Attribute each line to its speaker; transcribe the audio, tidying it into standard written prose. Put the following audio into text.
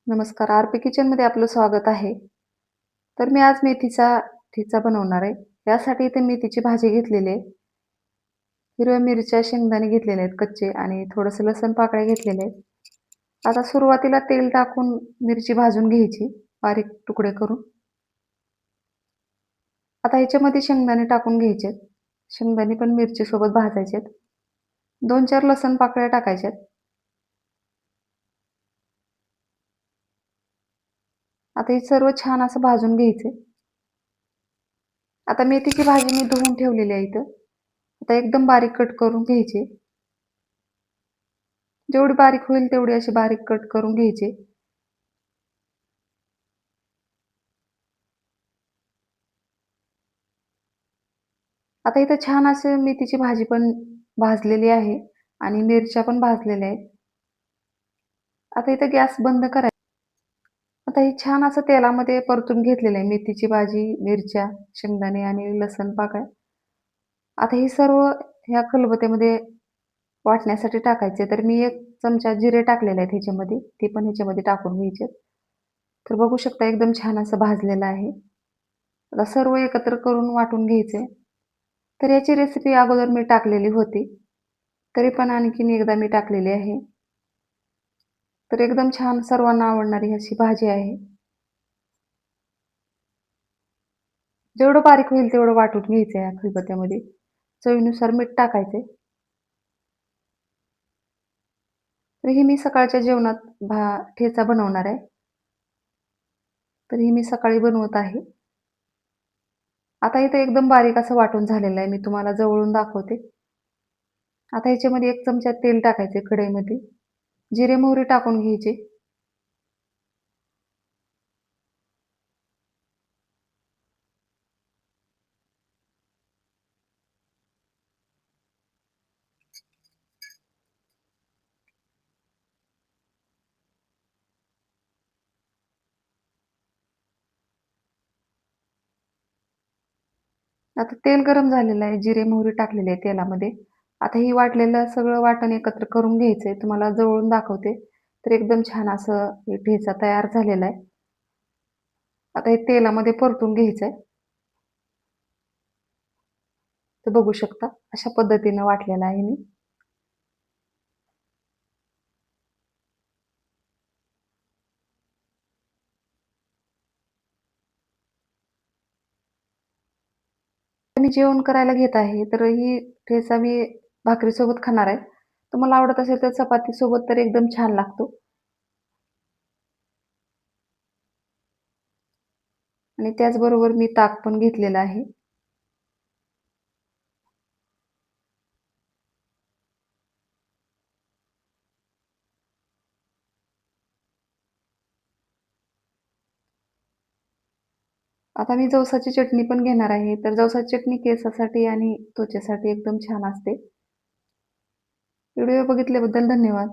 Speaker 1: नमस्कार. आर-पी किचनमध्ये आपलं स्वागत आहे. तर मी आज मेथीचा ठेचा बनवणार आहे. यासाठी इथे मेथीची भाजी घेतलेली आहे. हिरव्या मिरच्या, शेंगदाणे घेतलेले आहेत कच्चे आणि थोडंसं लसूण पाकळ्या घेतलेल्या आहेत. आता सुरुवातीला तेल टाकून मिरची भाजून घ्यायची बारीक तुकडे करून. आता ह्याच्यामध्ये शेंगदाणे टाकून घ्यायचे. शेंगदाणे पण मिरचीसोबत भाजायचे. 2-4 लसूण पाकळ्या टाकायच्यात. आता हे सर्व छान असं भाजून घ्यायचं. आता मेथीची भाजी मी धुवून ठेवलेली आहे इथं. आता एकदम बारीक कट करून घ्यायची. जेवढी बारीक होईल तेवढी अशी बारीक कट करून घ्यायची. आता इथं छान अशी मेथीची भाजी पण भाजलेली आहे आणि मिरच्या पण भाजलेल्या आहेत. आता इथं गॅस बंद करायचा. आता हे छान असं तेलामध्ये परतून घेतलेलं आहे. मेथीची भाजी, मिरच्या, शेंगदाणे आणि लसूण पाकळ्या. आता हे सर्व ह्या खलबत्त्यामध्ये वाटण्यासाठी टाकायचे. तर मी 1 चमचा जिरे टाकलेले आहेत ह्याच्यामध्ये. ते पण ह्याच्यामध्ये टाकून घ्यायचे. तर बघू शकता एकदम छान असं भाजलेलं आहे. आता सर्व एकत्र करून वाटून घ्यायचे. तर याची रेसिपी अगोदर मी टाकलेली होती. तरी पण आणखीन एकदा मी टाकलेली आहे. तर एकदम छान सर्वांना आवडणारी अशी भाजी आहे. जेवढं बारीक होईल तेवढं वाटून घ्यायचं या खलबत्त्यामध्ये. चवीनुसार मीठ टाकायचे. तर हे मी सकाळच्या जेवणात ठेचा बनवणार आहे. तर हे मी सकाळी बनवत आहे. आता इथे एकदम बारीक असं वाटून झालेलं आहे. मी तुम्हाला जवळून दाखवते. आता ह्याच्यामध्ये 1 चमचा तेल टाकायचे कढईमध्ये. जिरे, मोहरी टाकून घ्यायची. आता तेल गरम झालेलं आहे. जिरे, मोहरी टाकलेली आहे तेलामध्ये. आता ही वाटलेलं सगळं वाटण एकत्र करून घ्यायचंय. तुम्हाला जवळून दाखवते. तर एकदम छान असं हे ठेचा तयार झालेला आहे. आता हे तेलामध्ये परतून घ्यायचंय. तर बघू शकता अशा पद्धतीनं वाटलेलं आहे मी. मी जेवण करायला घेत आहे. तर ही ठेचा मी भाकरीसोबत खाणार आहे. तुम्हाला आवडत असेल तर चपातीसोबत तर एकदम छान लागतो. आणि त्याचबरोबर मी ताक पण घेतलेलं आहे. आता मी जवसाची चटणी पण घेणार आहे. तर जवसाची चटणी केसासाठी आणि त्वचेसाठी एकदम छान असते. व्हिडिओ बघितल्याबद्दल धन्यवाद.